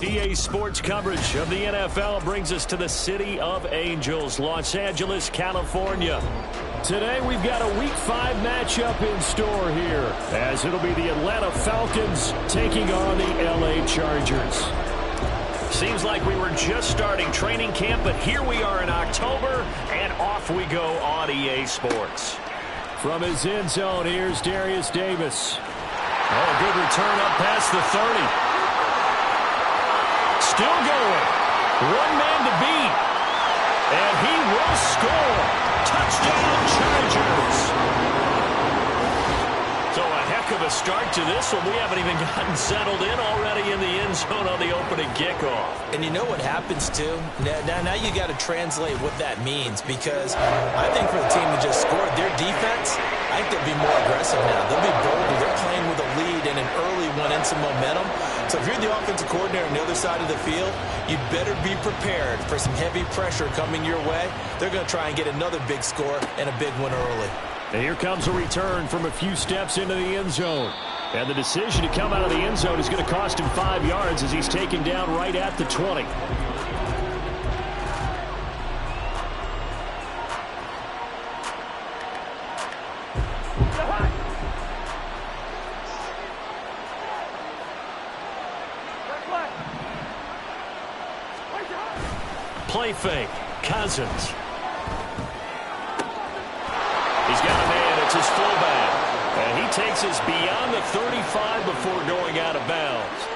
EA Sports coverage of the NFL brings us to the City of Angels, Los Angeles, California. Today we've got a Week 5 matchup in store here, as it'll be the Atlanta Falcons taking on the LA Chargers. Seems like we were just starting training camp, but here we are in October, and off we go on EA Sports. From his end zone, here's Darius Davis. Oh, good return up past the 30. Still going. One man to beat. And he will score. Touchdown, Chargers. So a heck of a start to this one. We haven't even gotten settled in already in the end zone on the opening kickoff. And you know what happens, too? Now you got to translate what that means, because I think for the team that just scored, their defense, I think they'll be more aggressive now. They'll be bolder. They're playing with a lead and an early one and some momentum. So if you're the offensive coordinator on the other side of the field, you better be prepared for some heavy pressure coming your way. They're going to try and get another big score and a big one early. And here comes a return from a few steps into the end zone. And the decision to come out of the end zone is going to cost him 5 yards as he's taken down right at the 20. Play fake. Cousins. He's got a man. It's his fullback. And he takes us beyond the 35 before going out of bounds.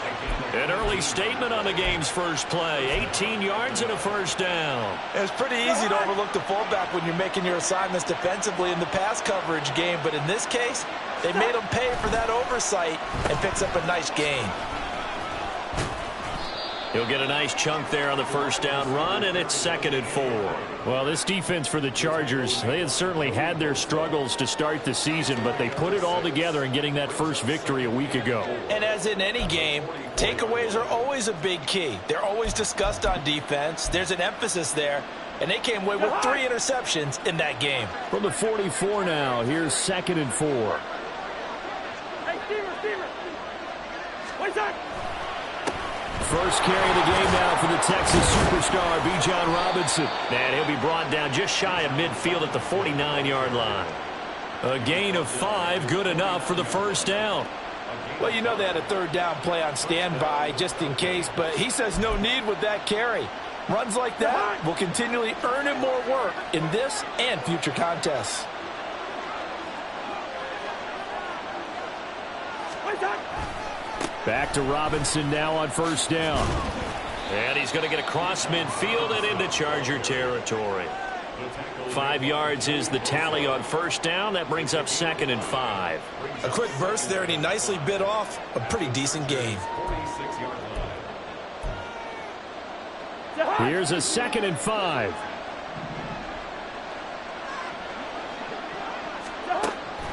An early statement on the game's first play. 18 yards and a first down. It's pretty easy to overlook the fullback when you're making your assignments defensively in the pass coverage game. But in this case, they made him pay for that oversight and picks up a nice gain. He'll get a nice chunk there on the first down run, and it's 2nd and 4. Well, this defense for the Chargers, they had certainly had their struggles to start the season, but they put it all together in getting that first victory a week ago. And as in any game, takeaways are always a big key. They're always discussed on defense. There's an emphasis there, and they came away with 3 interceptions in that game. From the 44 now, here's 2nd and 4. Hey, Steamer. What's that? First carry of the game now for the Texas superstar, Bijan Robinson. And he'll be brought down just shy of midfield at the 49-yard line. A gain of 5, good enough for the first down. Well, you know they had a 3rd down play on standby just in case, but he says no need with that carry. Runs like that will continually earn him more work in this and future contests. Back to Robinson now on first down. And he's going to get across midfield and into Charger territory. 5 yards is the tally on first down. That brings up 2nd and 5. A quick burst there, and he nicely bit off a pretty decent gain. Here's a 2nd and 5.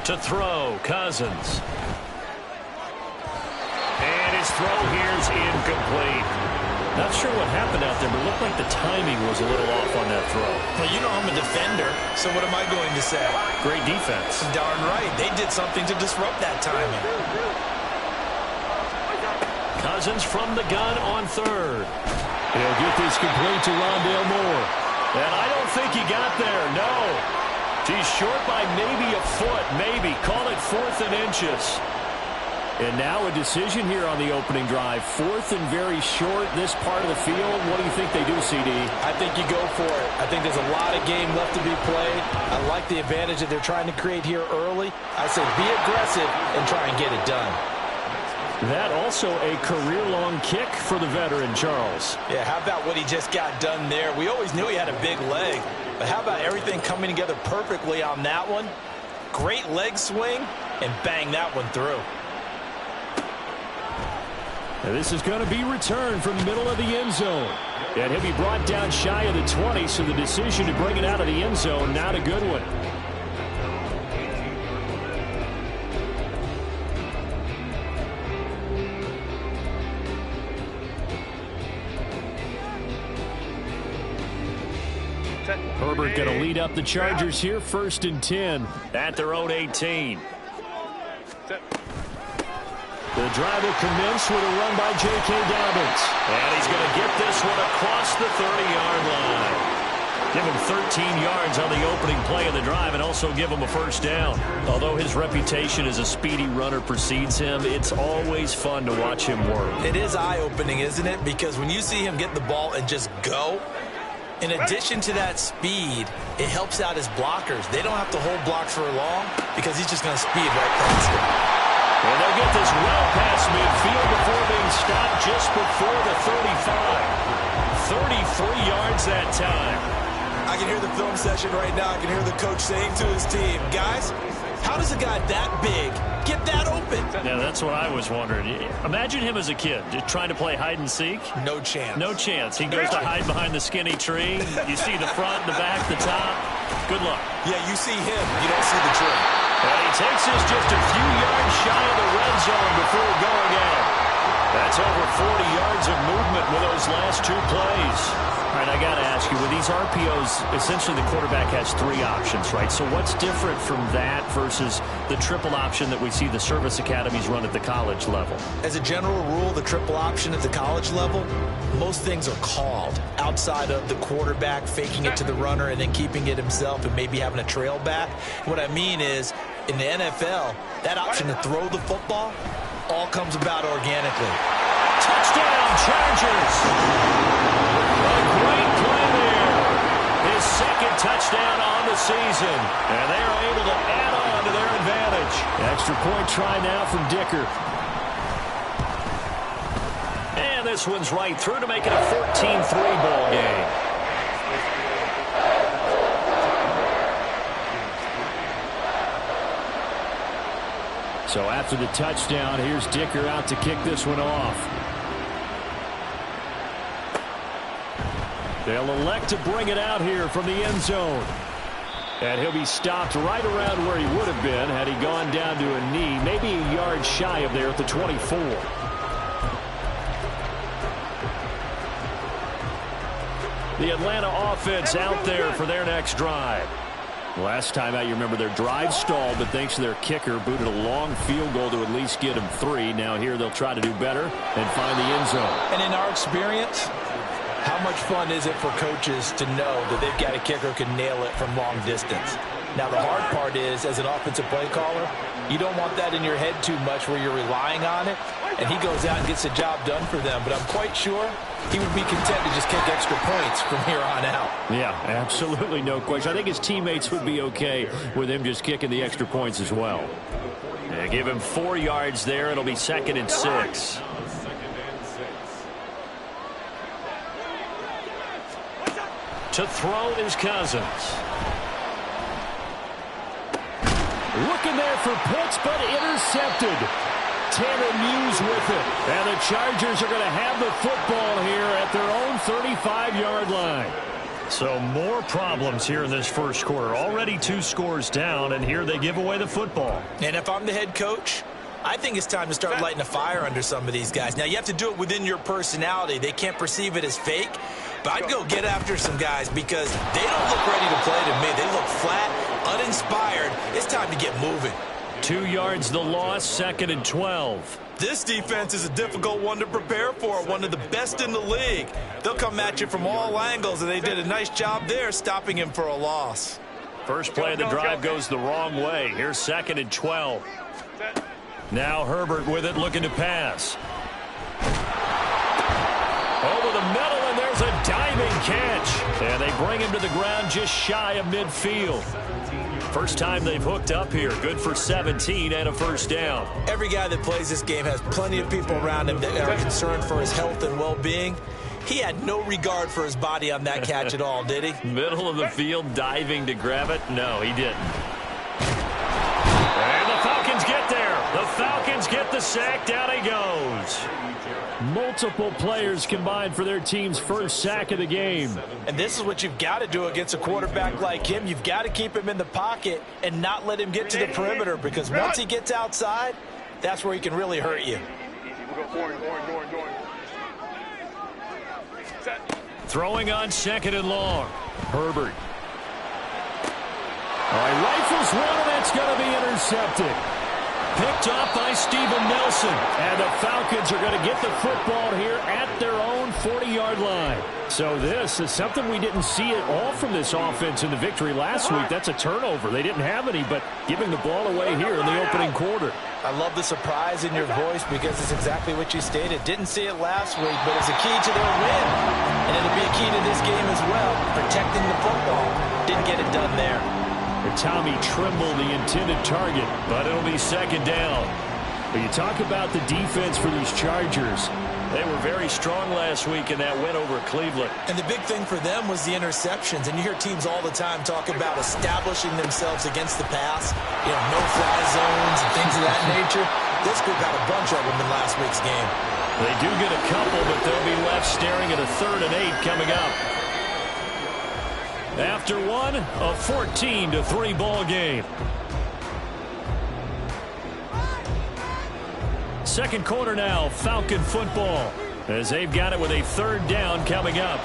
To throw, Cousins. And his throw here's incomplete. Not sure what happened out there, but it looked like the timing was a little off on that throw. Well, you know I'm a defender, so what am I going to say? Great defense. Darn right. They did something to disrupt that timing. Cousins from the gun on 3rd. He'll get this complete to Rondale Moore. And I don't think he got there, no. He's short by maybe a foot, maybe. Call it 4th and inches. And now a decision here on the opening drive. 4th and very short, this part of the field. What do you think they do, CD? I think you go for it. I think there's a lot of game left to be played. I like the advantage that they're trying to create here early. I say be aggressive and try and get it done. That also a career-long kick for the veteran, Charles. Yeah, how about what he just got done there? We always knew he had a big leg, but how about everything coming together perfectly on that one? Great leg swing, and bang that one through. And this is going to be returned from the middle of the end zone. And he'll be brought down shy of the 20, so the decision to bring it out of the end zone, not a good one. Herbert going to lead up the Chargers here, 1st and 10 at their own 18. The drive will commence with a run by J.K. Dobbins. And he's going to get this one across the 30-yard line. Give him 13 yards on the opening play of the drive and also give him a 1st down. Although his reputation as a speedy runner precedes him, it's always fun to watch him work. It is eye-opening, isn't it? Because when you see him get the ball and just go, in addition to that speed, it helps out his blockers. They don't have to hold blocks for long because he's just going to speed right past them. And they'll get this well past midfield before being stopped just before the 35. 33 yards that time. I can hear the film session right now. I can hear the coach saying to his team, guys, how does a guy that big get that open? Yeah, that's what I was wondering. Imagine him as a kid, just trying to play hide and seek. No chance. No chance. He goes to hide behind the skinny tree. You see the front, the back, the top. Good luck. Yeah, you see him. You don't see the tree. And he takes this just a few yards shy of the red zone before going out. That's over 40 yards of movement with those last 2 plays. All right, I got to ask you, with these RPOs, essentially the quarterback has 3 options, right? So what's different from that versus the triple option that we see the service academies run at the college level? As a general rule, the triple option at the college level, most things are called outside of the quarterback faking it to the runner and then keeping it himself and maybe having a trail back. What I mean is, in the NFL, that option to throw the football all comes about organically. Touchdown, Chargers! A great play there. His 2nd touchdown on the season. And they are able to add on to their advantage. Extra point try now from Dicker. And this one's right through to make it a 14-3 ball game. So after the touchdown, here's Dicker out to kick this one off. They'll elect to bring it out here from the end zone. And he'll be stopped right around where he would have been had he gone down to a knee, maybe a yard shy of there at the 24. The Atlanta offense out there for their next drive. Last time out, you remember their drive stalled, but thanks to their kicker, booted a long field goal to at least get them 3. Now here they'll try to do better and find the end zone. And in our experience, how much fun is it for coaches to know that they've got a kicker who can nail it from long distance? Now, the hard part is, as an offensive play caller, you don't want that in your head too much where you're relying on it, and he goes out and gets the job done for them. But I'm quite sure he would be content to just kick extra points from here on out. Yeah, absolutely no question. I think his teammates would be okay with him just kicking the extra points as well. They give him 4 yards there. It'll be 2nd and 6. To throw is Cousins. Looking there for Pitts, but intercepted. Tanner Muse with it. And the Chargers are going to have the football here at their own 35-yard line. So more problems here in this first quarter. Already 2 scores down, and here they give away the football. And if I'm the head coach, I think it's time to start lighting a fire under some of these guys. Now, you have to do it within your personality. They can't perceive it as fake. But I'd go get after some guys because they don't look ready to play to me. They look flat, uninspired. It's time to get moving. 2 yards the loss, 2nd and 12. This defense is a difficult one to prepare for, one of the best in the league. They'll come at you from all angles, and they did a nice job there stopping him for a loss. First play of the drive goes the wrong way. Here's 2nd and 12. Now Herbert with it, looking to pass. Over the middle, and there's a diving catch. And they bring him to the ground just shy of midfield. First time they've hooked up here. Good for 17 and a first down. Every guy that plays this game has plenty of people around him that are concerned for his health and well-being. He had no regard for his body on that catch at all, did he? Middle of the field, diving to grab it? No, he didn't. And the Falcons get there. The Falcons get the sack. Down he goes. Multiple players combined for their team's first sack of the game. And this is what you've got to do against a quarterback like him. You've got to keep him in the pocket and not let him get to the perimeter, because once he gets outside, that's where he can really hurt you. Throwing on 2nd and long. Herbert He rifles one, and that's going to be intercepted. Picked off by Steven Nelson. And the Falcons are going to get the football here at their own 40-yard line. So this is something we didn't see at all from this offense in the victory last week. That's a turnover. They didn't have any, but giving the ball away here in the opening quarter. I love the surprise in your voice because it's exactly what you stated. Didn't see it last week, but it's a key to their win. And it'll be a key to this game as well, protecting the football. Didn't get it done there. Tommy Trimble, the intended target, but it'll be second down. But you talk about the defense for these Chargers. They were very strong last week in that win over Cleveland. And the big thing for them was the interceptions. And you hear teams all the time talk about establishing themselves against the pass. You know, no-fly zones and things of that nature. This group had a bunch of them in last week's game. They do get a couple, but they'll be left staring at a 3rd and 8 coming up. After one, a 14-3 ball game. Second quarter now, Falcon football, as they've got it with a 3rd down coming up.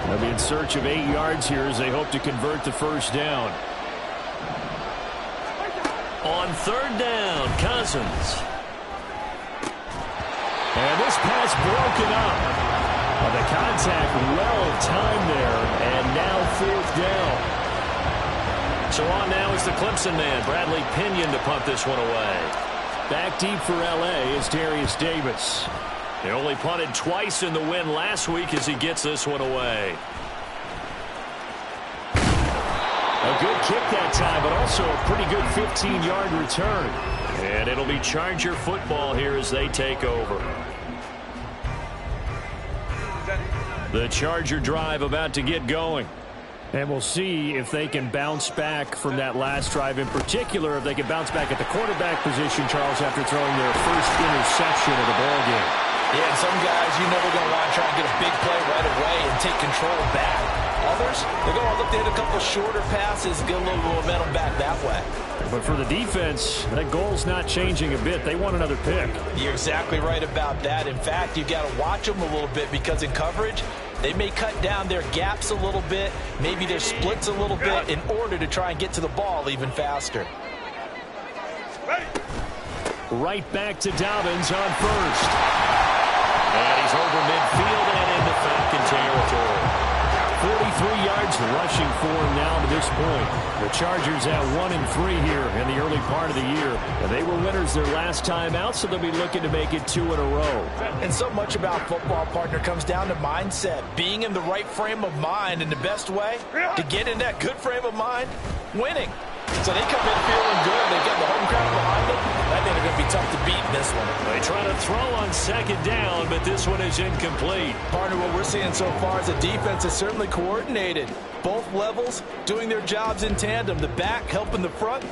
They'll be in search of 8 yards here as they hope to convert the first down. On 3rd down, Cousins. And this pass broken up. The contact well-timed there, and now 4th down. So on now is the Clemson man, Bradley Pinion, to punt this one away. Back deep for L.A. is Darius Davis. He only punted twice in the win last week as he gets this one away. A good kick that time, but also a pretty good 15-yard return. And it'll be Charger football here as they take over. The Charger drive about to get going. And we'll see if they can bounce back from that last drive. In particular, if they can bounce back at the quarterback position, Charles, after throwing their first interception of the ballgame. Yeah, and some guys, you know they're going to want to try and get a big play right away and take control back. Others, they're going to look to hit a couple shorter passes, get a little momentum back that way. But for the defense, that goal's not changing a bit. They want another pick. You're exactly right about that. In fact, you've got to watch them a little bit because in coverage, they may cut down their gaps a little bit, maybe their splits a little bit in order to try and get to the ball even faster. Right back to Dobbins on first. And he's over midfield and into Falcon territory. 43 yards rushing for him now to this point. The Chargers at 1-3 here in the early part of the year. And they were winners their last time out, so they'll be looking to make it 2 in a row. And so much about football, partner, comes down to mindset. Being in the right frame of mind, and the best way to get in that good frame of mind, winning. So they come in feeling good. They get the home crowd behind them. I think they're going to be tough to beat in this one. They try to throw on second down, but this one is incomplete. Partner, what we're seeing so far is the defense is certainly coordinated. Both levels doing their jobs in tandem. The back helping the front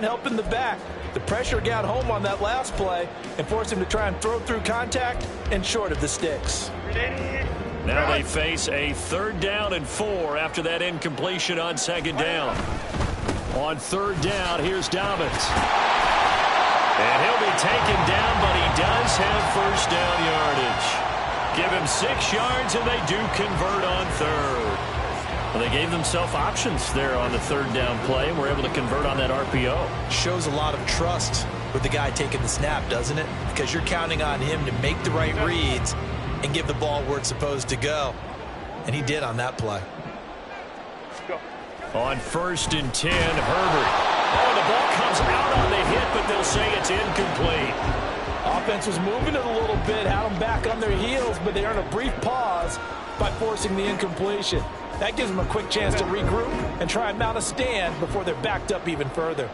helping the back. The pressure got home on that last play and forced him to try and throw through contact and short of the sticks. Now they face a 3rd down and 4 after that incompletion on second down. On 3rd down, here's Dobbins. And he'll be taken down, but he does have first down yardage. Give him 6 yards, and they do convert on 3rd. Well, they gave themselves options there on the 3rd down play, and were able to convert on that RPO. Shows a lot of trust with the guy taking the snap, doesn't it? Because you're counting on him to make the right reads and give the ball where it's supposed to go. And he did on that play. On 1st and 10, Herbert. Oh, the ball comes out on the hit, but they'll say it's incomplete. Offense was moving it a little bit, had them back on their heels, but they earned a brief pause by forcing the incompletion. That gives them a quick chance to regroup and try and mount a stand before they're backed up even further.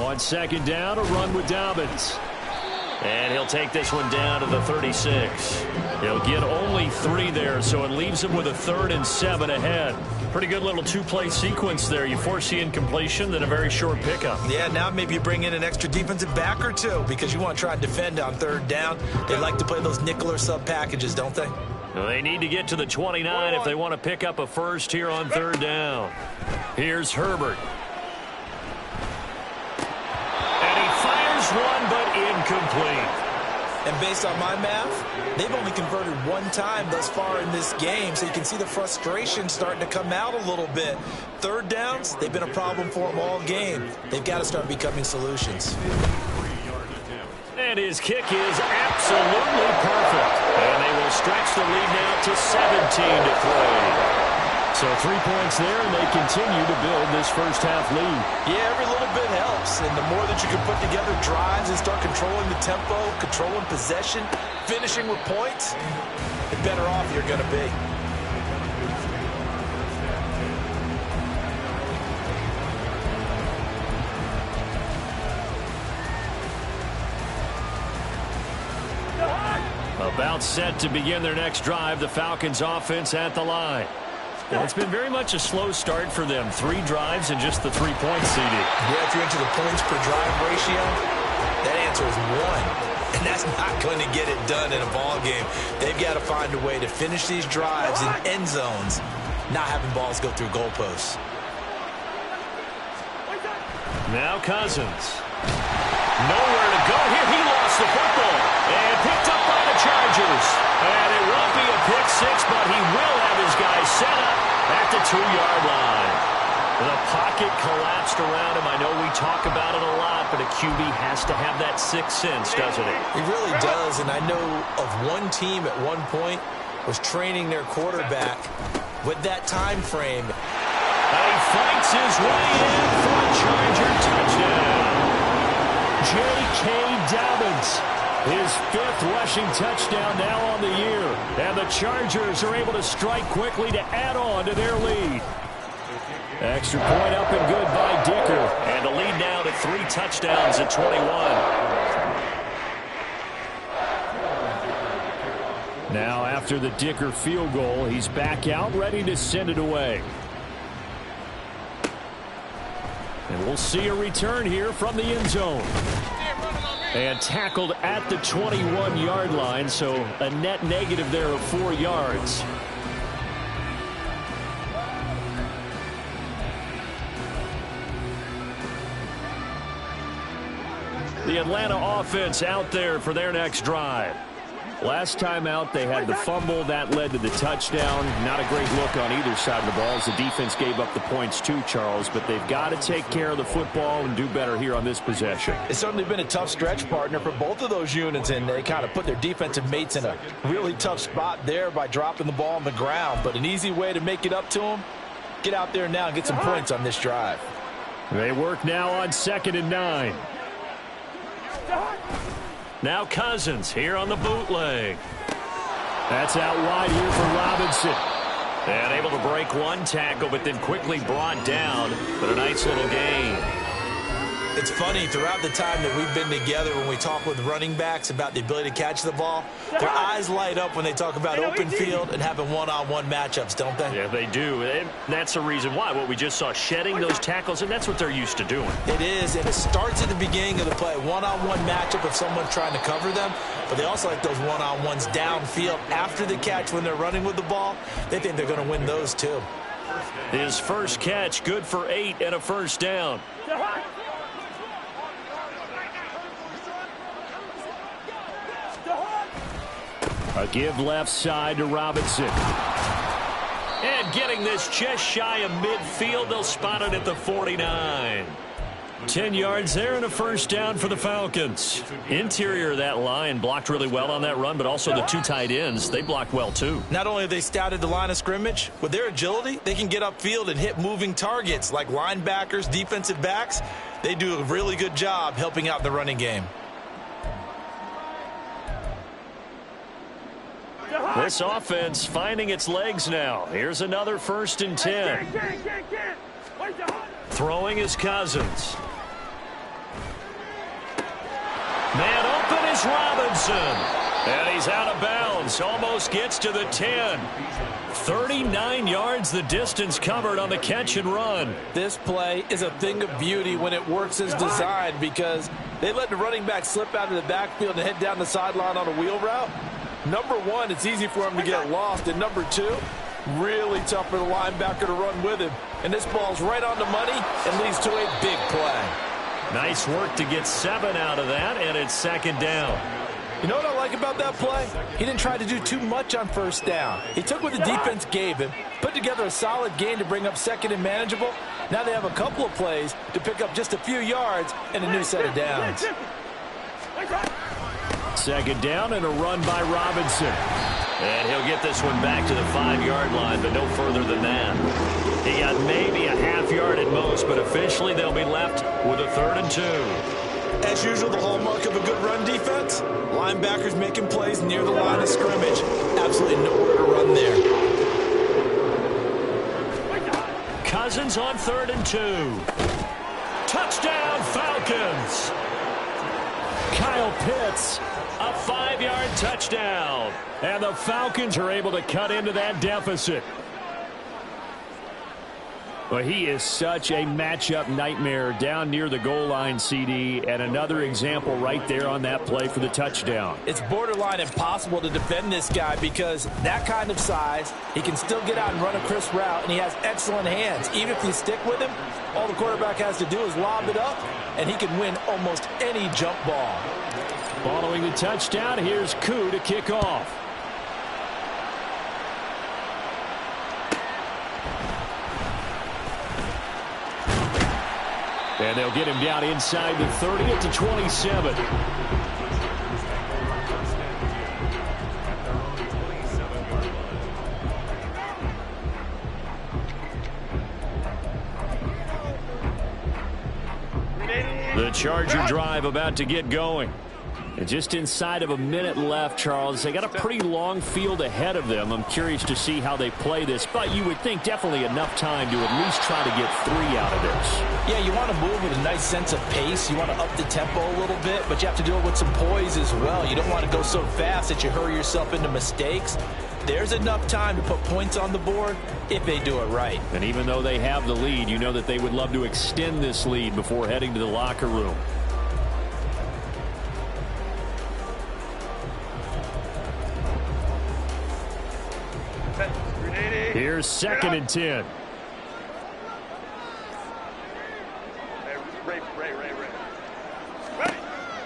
On 2nd down, a run with Dobbins. And he'll take this one down to the 36. He'll get only 3 there, so it leaves him with a 3rd and 7 ahead. Pretty good little 2-play sequence there. You force the incompletion, then a very short pickup. Yeah, now maybe you bring in an extra defensive back or 2 because you want to try and defend on 3rd down. They like to play those nickel or sub packages, don't they? They need to get to the 29 if they want to pick up a first here on 3rd down. Here's Herbert. incomplete. And based on my math, they've only converted one time thus far in this game, so you can see the frustration starting to come out a little bit. Third downs, they've been a problem for them all game. They've got to start becoming solutions. And his kick is absolutely perfect. And they will stretch the lead now to 17 to 3. So 3 points there, and they continue to build this first half lead. Yeah, every little bit helps. And the more that you can put together drives and start controlling the tempo, controlling possession, finishing with points, the better off you're going to be. About set to begin their next drive, the Falcons offense at the line. Well, it's been very much a slow start for them. 3 drives and just the 3 points seeded. Yeah, if you're into the points per drive ratio, that answer is 1. And that's not going to get it done in a ball game. They've got to find a way to finish these drives in end zones, not having balls go through goalposts. Now Cousins. Nowhere to go here. He lost the football and picked up by the Chargers. And it won't be a pick six, but he will have his guys set up at the 2-yard line. The pocket collapsed around him. I know we talk about it a lot, but a QB has to have that sixth sense, doesn't he? He really does, and I know of one team at one point was training their quarterback with that time frame. And he fights his way in for a Charger touchdown. J.K. Dobbins, his 5th rushing touchdown now on the year. And the Chargers are able to strike quickly to add on to their lead. Extra point up and good by Dicker. And the lead now to 3 touchdowns at 21. Now after the Dicker field goal, he's back out ready to send it away. And we'll see a return here from the end zone. And tackled at the 21-yard line, so a net negative there of 4 yards. The Atlanta offense out there for their next drive. Last time out, they had the fumble. That led to the touchdown. Not a great look on either side of the ball as the defense gave up the points too, Charles. But they've got to take care of the football and do better here on this possession. It's certainly been a tough stretch, partner, for both of those units, and they kind of put their defensive mates in a really tough spot there by dropping the ball on the ground. But an easy way to make it up to them, get out there now and get some points on this drive. They work now on 2nd and 9. Now Cousins here on the bootleg. That's out wide here for Robinson. And able to break one tackle, but then quickly brought down. But a nice little gain. It's funny, throughout the time that we've been together, when we talk with running backs about the ability to catch the ball, their eyes light up when they talk about open field and having one-on-one matchups, don't they? Yeah, they do. And that's the reason why. What we just saw, shedding those tackles, and that's what they're used to doing. It is, and it starts at the beginning of the play. One-on-one matchup if someone's trying to cover them, but they also like those one-on-ones downfield after the catch when they're running with the ball. They think they're going to win those too. His first catch, good for 8 and a first down. A give left side to Robinson. And getting this just shy of midfield, they'll spot it at the 49. 10 yards there and a first down for the Falcons. Interior of that line blocked really well on that run, but also the 2 tight ends, they blocked well too. Not only have they scouted the line of scrimmage, with their agility, they can get upfield and hit moving targets like linebackers, defensive backs. They do a really good job helping out the running game. This offense finding its legs now. Here's another 1st and 10. Throwing is Cousins. Man open is Robinson. And he's out of bounds. Almost gets to the 10. 39 yards the distance covered on the catch and run. This play is a thing of beauty when it works as designed, because they let the running back slip out of the backfield and head down the sideline on a wheel route. Number one, it's easy for him to get lost. And number two, really tough for the linebacker to run with him. And this ball's right on the money and leads to a big play. Nice work to get 7 out of that, and it's second down. You know what I like about that play? He didn't try to do too much on first down. He took what the defense gave him, put together a solid gain to bring up second and manageable. Now they have a couple of plays to pick up just a few yards and a new set of downs. Second down and a run by Robinson. And he'll get this one back to the 5-yard line, but no further than that. He got maybe a half yard at most, but officially they'll be left with a 3rd and 2. As usual, the hallmark of a good run defense, linebackers making plays near the line of scrimmage. Absolutely nowhere to run there. Cousins on 3rd and 2. Touchdown, Falcons. Kyle Pitts, a 5-yard touchdown. And the Falcons are able to cut into that deficit. Well, he is such a matchup nightmare down near the goal line, CD, and another example right there on that play for the touchdown. It's borderline impossible to defend this guy because that kind of size, he can still get out and run a crisp route, and he has excellent hands. Even if you stick with him, all the quarterback has to do is lob it up, and he can win almost any jump ball. Following the touchdown, here's Koo to kick off. And they'll get him down inside the 30 at the 27. The Charger drive about to get going. And just inside of a minute left, Charles. They got a pretty long field ahead of them. I'm curious to see how they play this, but you would think definitely enough time to at least try to get 3 out of this. Yeah, you want to move with a nice sense of pace. You want to up the tempo a little bit, but you have to do it with some poise as well. You don't want to go so fast that you hurry yourself into mistakes. There's enough time to put points on the board if they do it right. And even though they have the lead, you know that they would love to extend this lead before heading to the locker room. Here's 2nd and 10.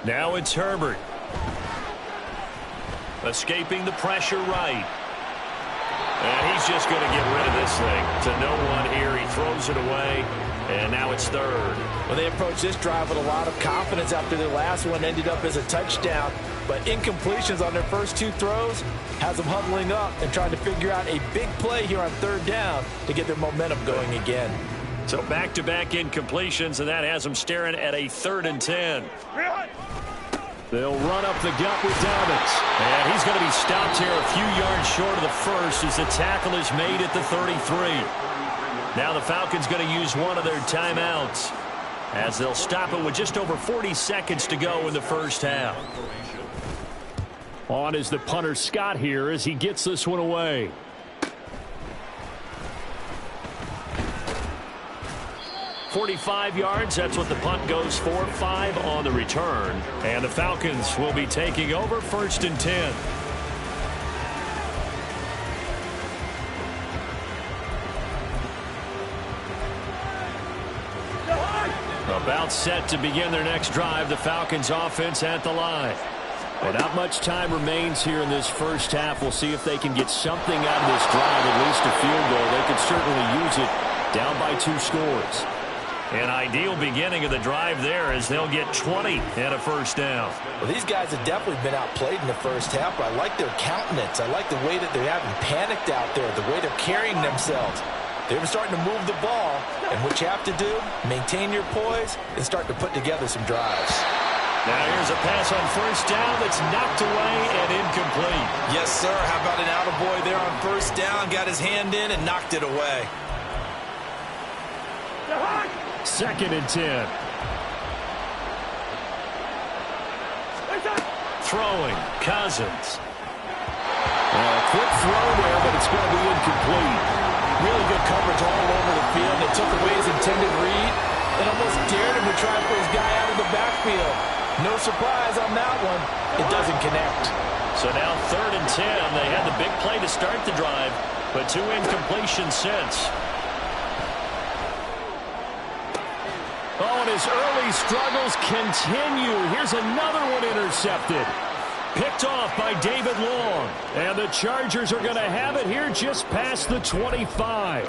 Now it's Herbert. Escaping the pressure right. And he's just going to get rid of this thing. To no one here. He throws it away. And now it's 3rd. Well, they approached this drive with a lot of confidence after their last one ended up as a touchdown. But incompletions on their first 2 throws has them huddling up and trying to figure out a big play here on 3rd down to get their momentum going again. So back-to-back incompletions, and that has them staring at a 3rd and 10. They'll run up the gut with Dobbins. And he's going to be stopped here a few yards short of the first as the tackle is made at the 33. Now the Falcons going to use one of their timeouts as they'll stop it with just over 40 seconds to go in the first half. On is the punter Scott here as he gets this one away. .45 yards, that's what the punt goes for. 5 on the return. And the Falcons will be taking over 1st and 10. About set to begin their next drive. The Falcons offense at the line. Well, not much time remains here in this first half. We'll see if they can get something out of this drive, at least a field goal. They could certainly use it down by 2 scores. An ideal beginning of the drive there as they'll get 20 and a first down. Well, these guys have definitely been outplayed in the first half, but I like their countenance. I like the way that they haven't panicked out there, the way they're carrying themselves. They're starting to move the ball, and what you have to do, maintain your poise and start to put together some drives. Now here's a pass on first down that's knocked away and incomplete. Yes, sir. How about an attaboy there on first down? Got his hand in and knocked it away. 2nd and 10. Throwing, Cousins. A quick throw there, but it's going to be incomplete. Really good coverage all over the field. They took away his intended read and almost dared him to try for his guy out of the backfield. No surprise on that one. It doesn't connect. So now 3rd and 10. They had the big play to start the drive, but 2 incompletions since. Oh, and his early struggles continue. Here's another one intercepted. Picked off by David Long. And the Chargers are going to have it here just past the 25.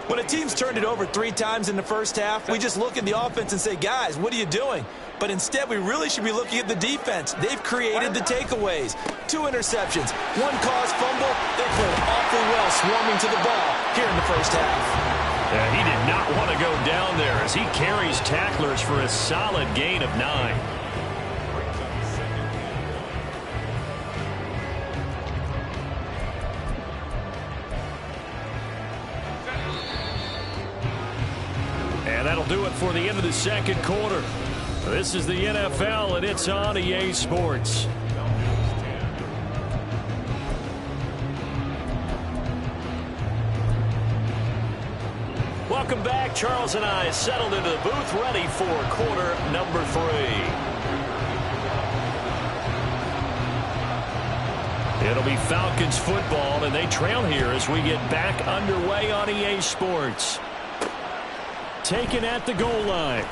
When a team's turned it over 3 times in the first half, we just look at the offense and say, guys, what are you doing? But instead, we really should be looking at the defense. They've created the takeaways. 2 interceptions, 1 caused fumble. They played awfully well swarming to the ball here in the first half. Yeah, he did not want to go down there as he carries tacklers for a solid gain of 9. And that'll do it for the end of the second quarter. This is the NFL, and it's on EA Sports. Welcome back. Charles and I settled into the booth, ready for quarter number 3. It'll be Falcons football, and they trail here as we get back underway on EA Sports. Taken at the goal line.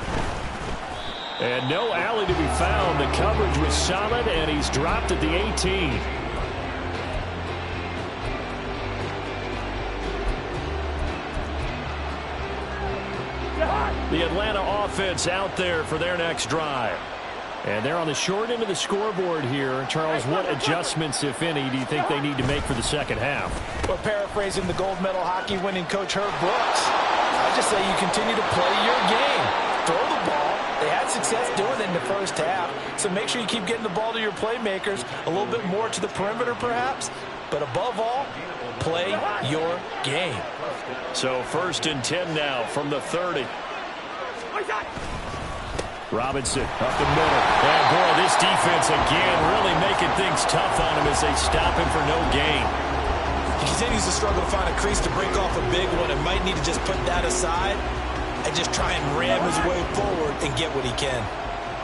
And no alley to be found. The coverage was solid, and he's dropped at the 18. The Atlanta offense out there for their next drive. And they're on the short end of the scoreboard here. Charles, what adjustments, if any, do you think they need to make for the second half? Well, paraphrasing the gold medal hockey winning coach Herb Brooks, I just say you continue to play your game. Throw the ball. They had success doing it in the first half, so make sure you keep getting the ball to your playmakers, a little bit more to the perimeter perhaps, but above all, play your game. So 1st and 10 now from the 30. Robinson up the middle. And boy, this defense again really making things tough on him as they stop him for no gain. He continues to struggle to find a crease to break off a big one and might need to just put that aside and just try and ram his way forward and get what he can.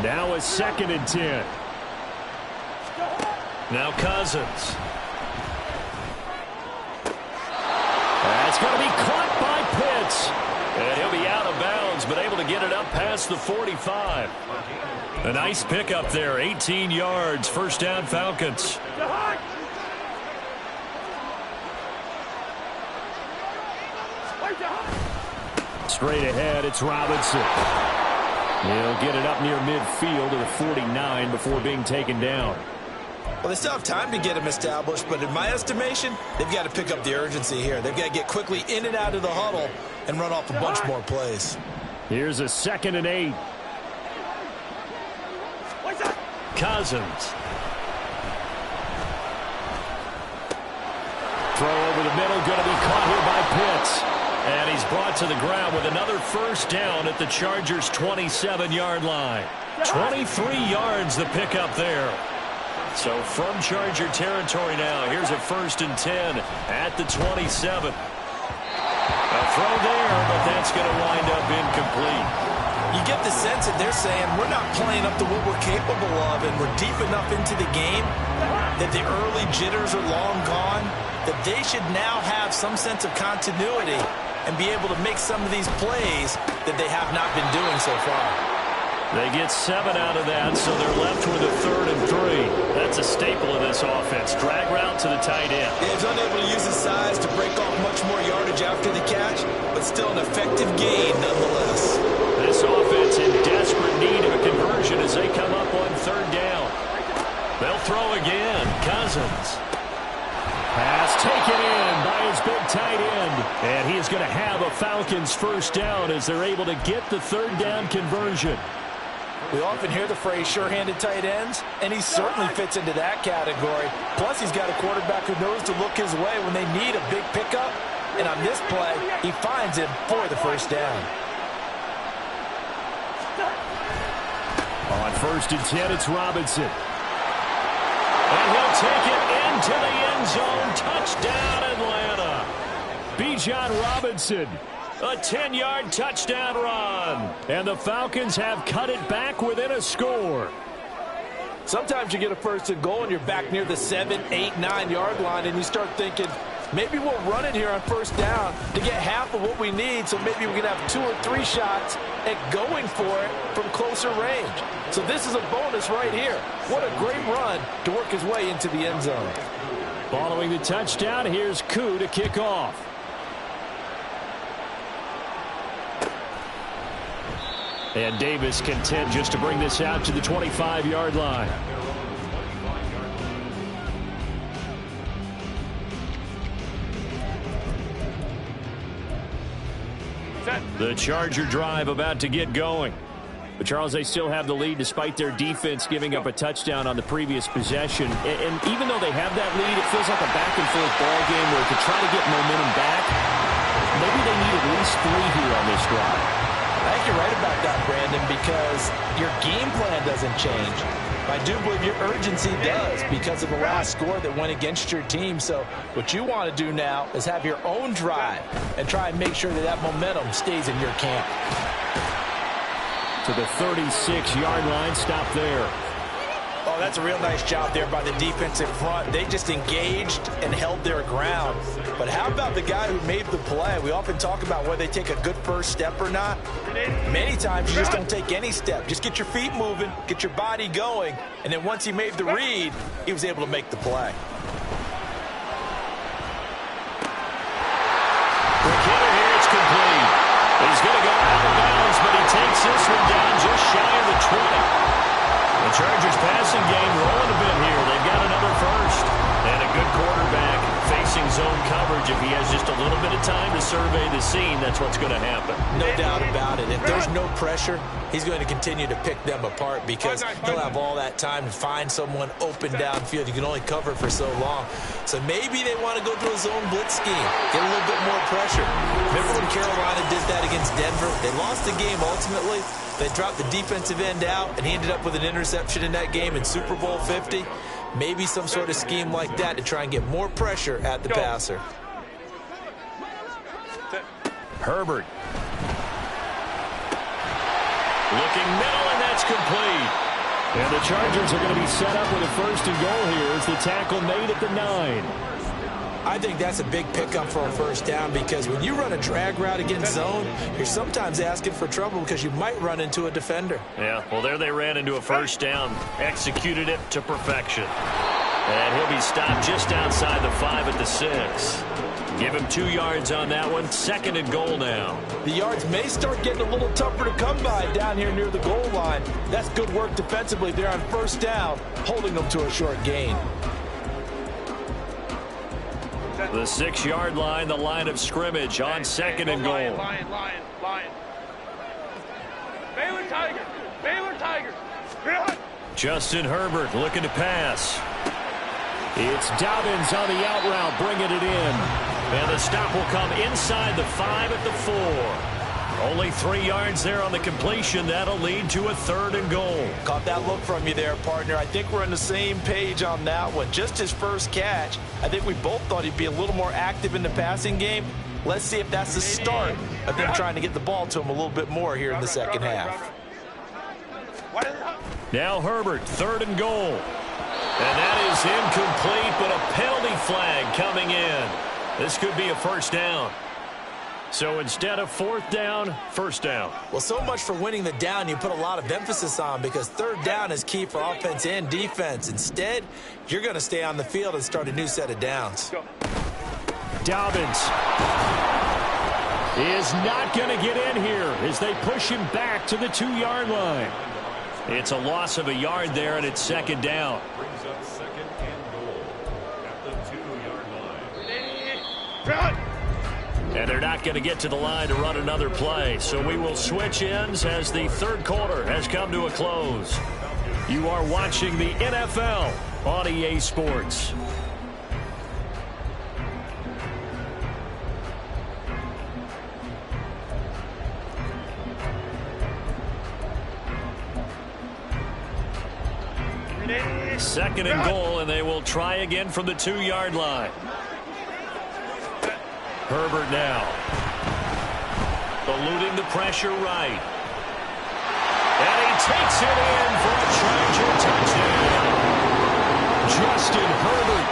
Now a 2nd and 10. Now Cousins. That's going to be caught by Pitts. And he'll be out of bounds, but able to get it up past the 45. A nice pickup there, 18 yards, 1st down Falcons. Straight ahead, it's Robinson. He'll get it up near midfield to the 49 before being taken down. Well, they still have time to get him established, but in my estimation, they've got to pick up the urgency here. They've got to get quickly in and out of the huddle and run off a bunch more plays. Here's a 2nd and 8. Cousins. Throw over the middle, going to be caught here by Pitts. And he's brought to the ground with another 1st down at the Chargers' 27-yard line. 23 yards the pickup there. So from Charger territory now, here's a 1st and 10 at the 27. A throw there, but that's going to wind up incomplete. You get the sense that they're saying we're not playing up to what we're capable of, and we're deep enough into the game that the early jitters are long gone, that they should now have some sense of continuity and be able to make some of these plays that they have not been doing so far. They get 7 out of that, so they're left with a 3rd and 3. That's a staple of this offense. Drag route to the tight end. Yeah, he's unable to use his size to break off much more yardage after the catch, but still an effective gain nonetheless. This offense in desperate need of a conversion as they come up on 3rd down. They'll throw again. Cousins. Pass taken in by his big tight end. And he is going to have a Falcons 1st down as they're able to get the 3rd down conversion. We often hear the phrase sure-handed tight ends, and he certainly fits into that category. Plus, he's got a quarterback who knows to look his way when they need a big pickup. And on this play, he finds him for the 1st down. On 1st and 10, it's Robinson. And he'll take it into the end zone. Touchdown, Atlanta. Bijan Robinson. A 10-yard touchdown run. And the Falcons have cut it back within a score. Sometimes you get a 1st and goal and you're back near the 7, 8, 9-yard line and you start thinking, Maybe we'll run it here on first down to get half of what we need, so maybe we can have 2 or 3 shots at going for it from closer range. So this is a bonus right here. What a great run to work his way into the end zone. Following the touchdown, here's Koo to kick off. And Davis content just to bring this out to the 25-yard line. The Charger drive about to get going. But, Charles, they still have the lead despite their defense giving up a touchdown on the previous possession. And even though they have that lead, it feels like a back-and-forth ball game where to try to get momentum back, maybe they need at least 3 here on this drive. I think you're right about that, Brandon, because your game plan doesn't change. I do believe your urgency does because of the last score that went against your team. So what you want to do now is have your own drive and try and make sure that that momentum stays in your camp. To the 36-yard line, stop there. Oh, that's a real nice job there by the defense in front. They just engaged and held their ground. But how about the guy who made the play? We often talk about whether they take a good first step or not. Many times you just don't take any step. Just get your feet moving, get your body going, and then once he made the read, he was able to make the play. McKinnon here, it's complete. He's going to go out of bounds, but he takes this one down just shy of the 20. The Chargers passing game rolling a bit here. They've got another first. And a good quarterback facing zone coverage. If he has just a little bit of time to survey the scene, that's what's going to happen. No doubt about it. If there's no pressure, he's going to continue to pick them apart because he'll have all that time to find someone open downfield. You can only cover for so long. So maybe they want to go to a zone blitz scheme, get a little bit more pressure. Remember when Carolina did that against Denver? They lost the game ultimately. They dropped the defensive end out, and he ended up with an interception in that game in Super Bowl 50. Maybe some sort of scheme like that to try and get more pressure at the passer. Herbert. Looking middle, and that's complete. And the Chargers are going to be set up with a first and goal here as the tackle made at the 9. I think that's a big pickup for a first down because when you run a drag route against zone, you're sometimes asking for trouble because you might run into a defender. Yeah, well, there they ran into a first down, executed it to perfection. And he'll be stopped just outside the 5 at the 6. Give him 2 yards on that one. Second and goal now. The yards may start getting a little tougher to come by down here near the goal line. That's good work defensively there on first down, holding them to a short gain. The 6-yard line, the line of scrimmage on second and goal. Lion. Baylor Tiger. Justin Herbert looking to pass. It's Dobbins on the out route, bringing it in. And the stop will come inside the 5 at the 4. Only 3 yards there on the completion. That'll lead to a third and goal. Caught that look from you there, partner. I think we're on the same page on that one. Just his first catch. I think we both thought he'd be a little more active in the passing game. Let's see if that's the start of them trying to get the ball to him a little bit more here in the second half. Now Herbert, third and goal. And that is incomplete, but a penalty flag coming in. This could be a first down. So instead of fourth down, first down. Well, so much for winning the down you put a lot of emphasis on because third down is key for offense and defense. Instead, you're going to stay on the field and start a new set of downs. Dobbins is not going to get in here as they push him back to the 2-yard line. It's a loss of a yard there, and it's second down. Brings up second and goal at the 2-yard line. And they're not going to get to the line to run another play. So we will switch ends as the third quarter has come to a close. You are watching the NFL on EA Sports. Second and goal, and they will try again from the 2-yard line. Herbert now. Eluding the pressure right. And he takes it in for a Charger touchdown. Justin Herbert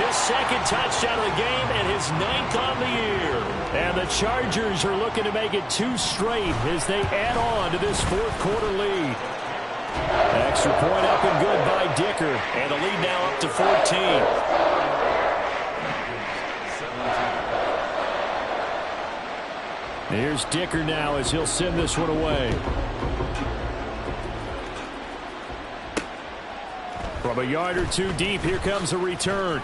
His second touchdown of the game and his 9th on the year. And the Chargers are looking to make it 2 straight as they add on to this fourth-quarter lead. Extra point up and good by Dicker. And the lead now up to 14. Here's Dicker now as he'll send this one away. From a yard or 2 deep, here comes a return.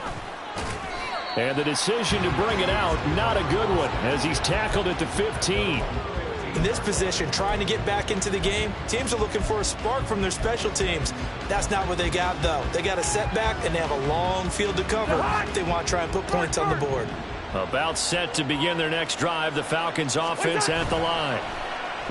And the decision to bring it out, not a good one, as he's tackled at the 15. In this position, trying to get back into the game, teams are looking for a spark from their special teams. That's not what they got, though. They got a setback, and they have a long field to cover if they want to try and put points on the board. About set to begin their next drive, the Falcons offense at the line.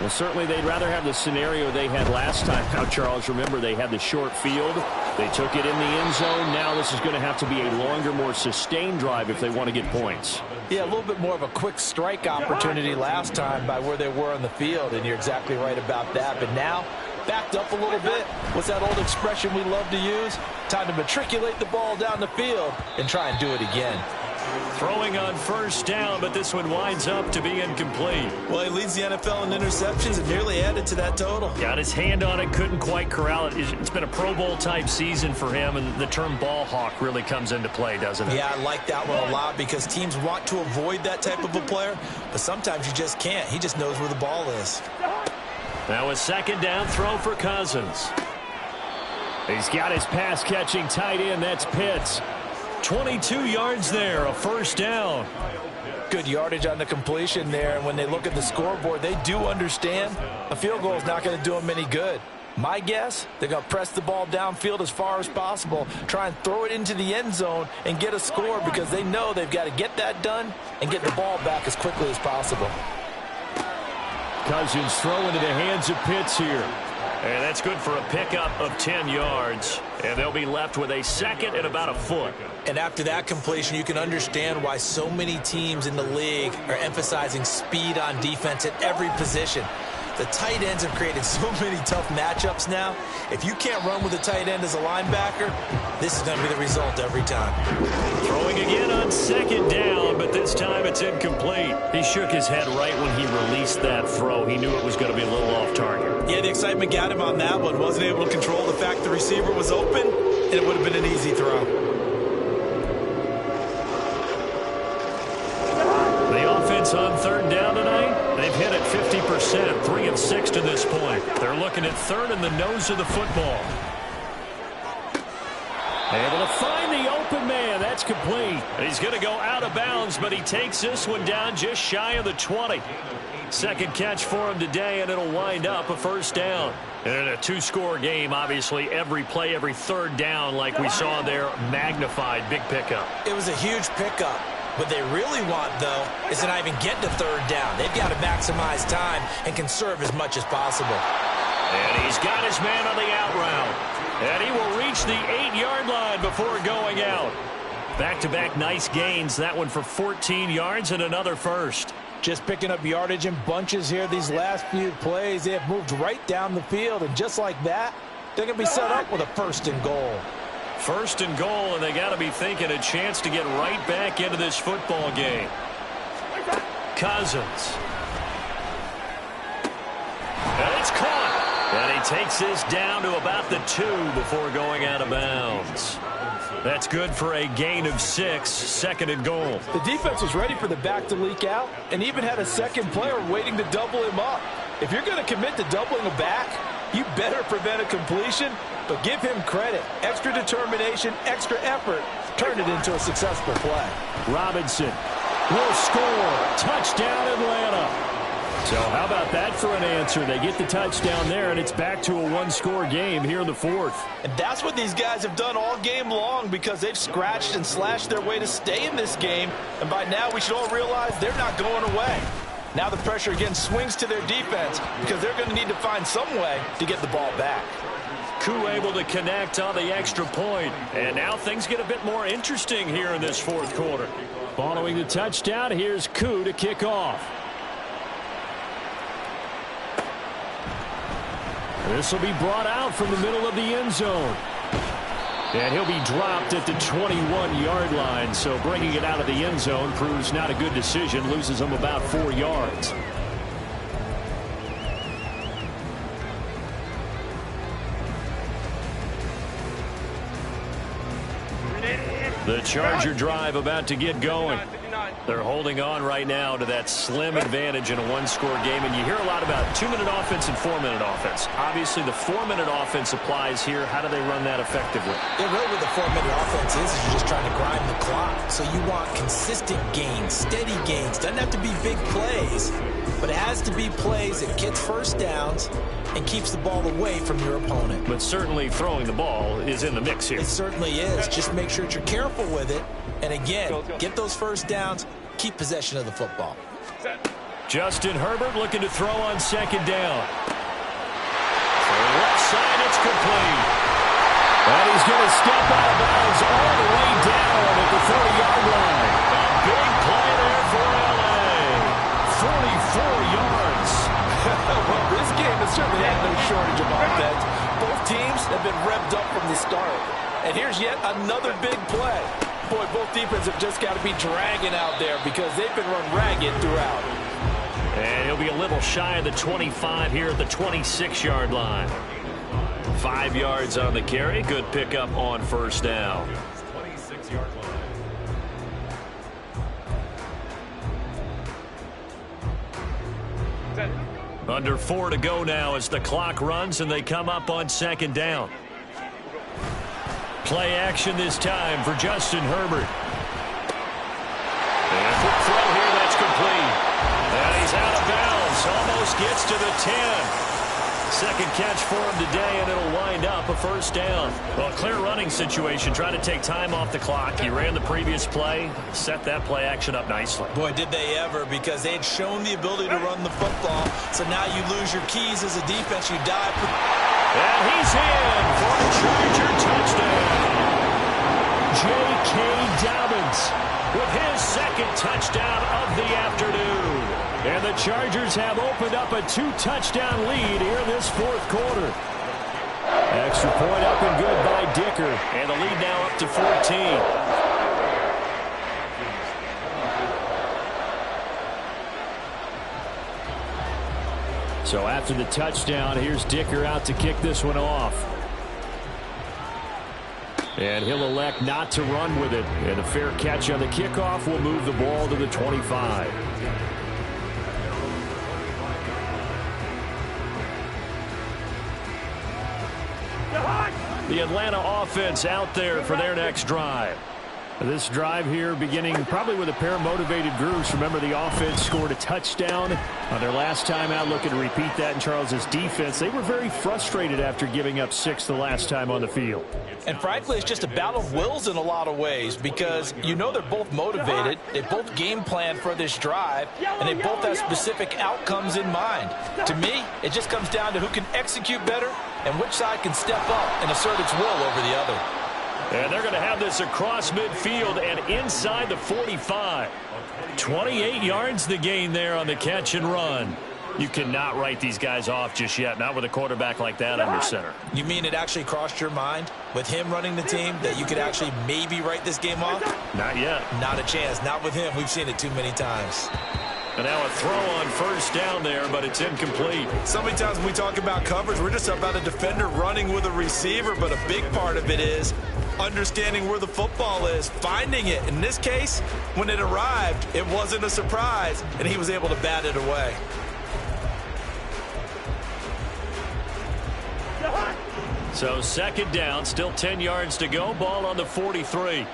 Well, certainly they'd rather have the scenario they had last time. Now, Charles, remember they had the short field. They took it in the end zone. Now this is going to have to be a longer, more sustained drive if they want to get points. Yeah, a little bit more of a quick strike opportunity last time by where they were on the field, and you're exactly right about that. But now, backed up a little bit. What's that old expression we love to use? Time to matriculate the ball down the field and try and do it again. Throwing on first down, but this one winds up to be incomplete. Well, he leads the NFL in interceptions and nearly added to that total. Got his hand on it, couldn't quite corral it. It's been a Pro Bowl-type season for him, and the term ball hawk really comes into play, doesn't it? Yeah, I like that one a lot because teams want to avoid that type of a player, but sometimes you just can't. He just knows where the ball is. Now a second down throw for Cousins. He's got his pass-catching tight end. That's Pitts. 22 yards there, a first down. Good yardage on the completion there, and when they look at the scoreboard, they do understand a field goal is not going to do them any good. My guess, they're going to press the ball downfield as far as possible, try and throw it into the end zone and get a score because they know they've got to get that done and get the ball back as quickly as possible. Cousins throw into the hands of Pitts here. And that's good for a pickup of 10 yards. And they'll be left with a second and about a foot. And after that completion, you can understand why so many teams in the league are emphasizing speed on defense at every position. The tight ends have created so many tough matchups now. If you can't run with a tight end as a linebacker, this is going to be the result every time. Throwing again on second down, but this time it's incomplete. He shook his head right when he released that throw. He knew it was going to be a little off target. Yeah, the excitement got him on that one. Wasn't able to control the fact the receiver was open, and it would have been an easy throw. The offense on third down tonight, they've hit it 50%, 3 of 6 to this point. They're looking at third in the nose of the football. Able to find the open man. That's complete. He's going to go out of bounds, but he takes this one down just shy of the 20. Second catch for him today, and it'll wind up a first down. And in a 2-score game, obviously, every play, every third down, like we saw there, magnified. Big pickup. It was a huge pickup. What they really want, though, is to not even get to third down. They've got to maximize time and conserve as much as possible. And he's got his man on the out route. And he will reach the 8-yard line before going out. Back-to-back nice gains. That one for 14 yards and another first. Just picking up yardage in bunches here these last few plays. They have moved right down the field, and just like that, they're going to be set up with a first and goal. First and goal, and they got to be thinking a chance to get right back into this football game. Cousins. And it's caught. And he takes this down to about the 2 before going out of bounds. That's good for a gain of 6, second and goal. The defense was ready for the back to leak out and even had a second player waiting to double him up. If you're going to commit to doubling a back, you better prevent a completion, but give him credit. Extra determination, extra effort, turned it into a successful play. Robinson will score. Touchdown, Atlanta. So how about that for an answer? They get the touchdown there, and it's back to a 1-score game here in the fourth. And that's what these guys have done all game long because they've scratched and slashed their way to stay in this game. And by now, we should all realize they're not going away. Now the pressure again swings to their defense because they're going to need to find some way to get the ball back. Koo able to connect on the extra point. And now things get a bit more interesting here in this fourth quarter. Following the touchdown, here's Koo to kick off. This will be brought out from the middle of the end zone. And he'll be dropped at the 21-yard line, so bringing it out of the end zone proves not a good decision, loses him about 4 yards. The Charger drive about to get going. They're holding on right now to that slim advantage in a one-score game. And you hear a lot about 2-minute offense and 4-minute offense. Obviously, the 4-minute offense applies here. How do they run that effectively? Yeah, really what the 4-minute offense is you're just trying to grind the clock. So you want consistent gains, steady gains. Doesn't have to be big plays, but it has to be plays that gets first downs and keeps the ball away from your opponent. But certainly throwing the ball is in the mix here. It certainly is. Just make sure that you're careful with it. And again, get those first downs, keep possession of the football. Justin Herbert looking to throw on second down. For the left side, it's complete. And he's going to step out of bounds all the way down at the 40-yard line. A big play there for L.A. 44 yards. Well, this game has certainly had no shortage of offense. Both teams have been revved up from the start. And here's yet another big play. Boy, both defenses have just got to be dragging out there because they've been run ragged throughout. And he'll be a little shy of the 25 here at the 26-yard line. 5 yards on the carry. Good pickup on first down. 26-yard line. Under 4 to go now as the clock runs and they come up on second down. Play action this time for Justin Herbert. And quick throw here, that's complete. And he's out of bounds, almost gets to the 10. Second catch for him today, and it'll wind up a first down. Well, clear running situation, trying to take time off the clock. He ran the previous play, set that play action up nicely. Boy, did they ever, because they had shown the ability to run the football. So now you lose your keys as a defense. You dive. And he's in for a Charger touchdown. J.K. Dobbins with his second touchdown of the afternoon. And the Chargers have opened up a 2-touchdown lead here in this fourth quarter. Extra point up and good by Dicker. And the lead now up to 14. So after the touchdown, here's Dicker out to kick this one off. And he'll elect not to run with it. And a fair catch on the kickoff will move the ball to the 25. The Atlanta offense out there for their next drive. This drive here beginning probably with a pair of motivated groups. Remember, the offense scored a touchdown on their last time out, looking to repeat that in Charles's defense. They were very frustrated after giving up 6 the last time on the field. And frankly, it's just a battle of wills in a lot of ways because you know they're both motivated. They both game plan for this drive, and they both have specific outcomes in mind. To me, it just comes down to who can execute better and which side can step up and assert its will over the other. And they're going to have this across midfield and inside the 45. 28 yards the gain there on the catch and run. You cannot write these guys off just yet, not with a quarterback like that under center. You mean it actually crossed your mind with him running the team that you could actually maybe write this game off? Not yet. Not a chance. Not with him. We've seen it too many times. And now a throw on first down there, but it's incomplete. So many times when we talk about coverage, we're just about a defender running with a receiver, but a big part of it is understanding where the football is, finding it. In this case, when it arrived, it wasn't a surprise, and he was able to bat it away. So second down, still 10 yards to go, ball on the 43.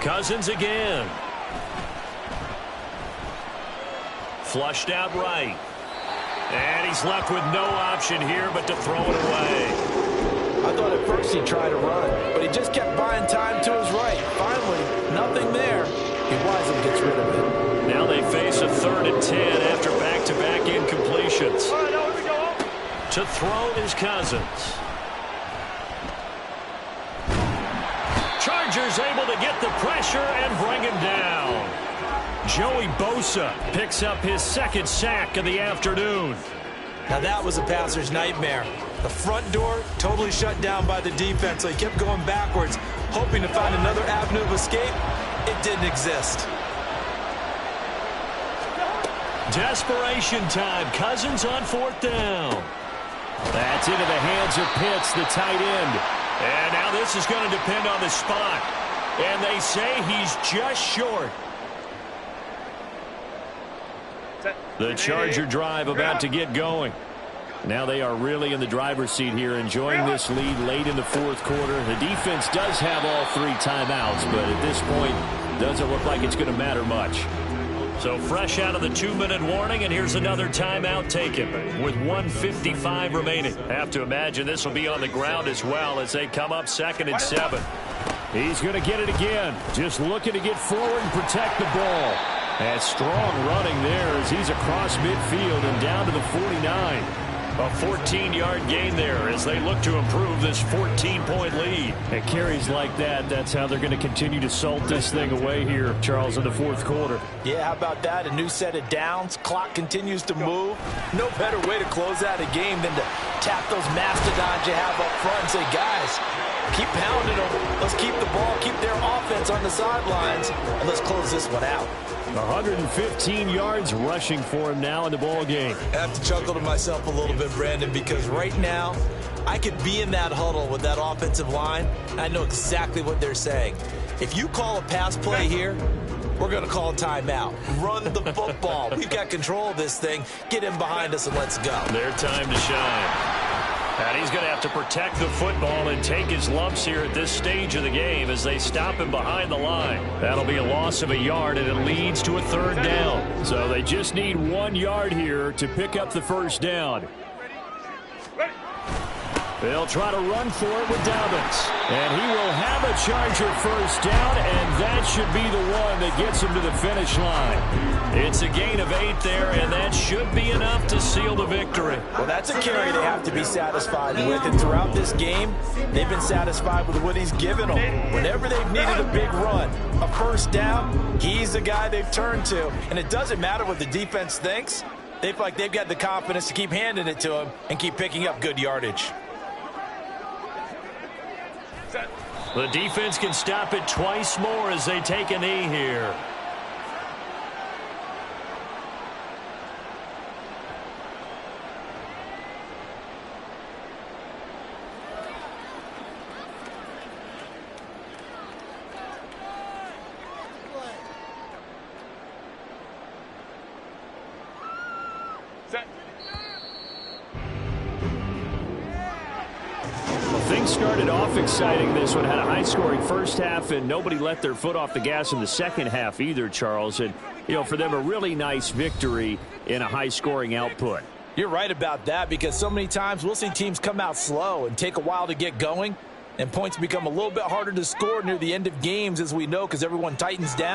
Cousins again. Flushed out right. And he's left with no option here but to throw it away. I thought at first he'd try to run, but he just kept buying time to his right. Finally, nothing there. He wisely gets rid of it. Now they face a 3rd and 10 after back-to-back incompletions. To throw is Cousins. Chargers able to get the pressure and bring him down. Joey Bosa picks up his second sack of the afternoon. Now that was a passer's nightmare. The front door totally shut down by the defense, so he kept going backwards, hoping to find another avenue of escape. It didn't exist. Desperation time. Cousins on 4th down. That's into the hands of Pitts, the tight end. And now this is going to depend on the spot. And they say he's just short. The Charger drive about to get going. Now they are really in the driver's seat here, enjoying this lead late in the 4th quarter. The defense does have all 3 timeouts, but at this point, doesn't look like it's going to matter much. So fresh out of the 2-minute warning, and here's another timeout taken with 1:55 remaining. Have to imagine this will be on the ground as well as they come up 2nd and 7. He's going to get it again. Just looking to get forward and protect the ball. And strong running there as he's across midfield and down to the 49. A 14-yard gain there as they look to improve this 14-point lead. And carries like that, that's how they're going to continue to salt this thing away here, Charles, in the 4th quarter. Yeah, how about that? A new set of downs. Clock continues to move. No better way to close out a game than to tap those mastodons you have up front and say, guys, keep pounding them. Let's keep the ball, keep their offense on the sidelines, and let's close this one out. 115 yards rushing for him now in the ball game. I have to chuckle to myself a little bit, Brandon, because right now I could be in that huddle with that offensive line. I know exactly what they're saying. If you call a pass play here, we're going to call a timeout. Run the football. We've got control of this thing. Get in behind us and let's go. Their time to shine. And he's going to have to protect the football and take his lumps here at this stage of the game as they stop him behind the line. That'll be a loss of a yard, and it leads to a 3rd down. So they just need 1 yard here to pick up the 1st down. They'll try to run for it with Dobbins. And he will have a Charger 1st down, and that should be the one that gets him to the finish line. It's a gain of 8 there, and that should be enough to seal the victory. Well, that's a carry they have to be satisfied with, and throughout this game, they've been satisfied with what he's given them. Whenever they've needed a big run, a 1st down, he's the guy they've turned to. And it doesn't matter what the defense thinks. They feel like they've got the confidence to keep handing it to him and keep picking up good yardage. The defense can stop it twice more as they take a knee here. Things started off exciting. This one had a high-scoring first half, and nobody let their foot off the gas in the second half either, Charles. And, you know, for them, a really nice victory in a high-scoring output. You're right about that, because so many times we'll see teams come out slow and take a while to get going, and points become a little bit harder to score near the end of games, as we know, because everyone tightens down.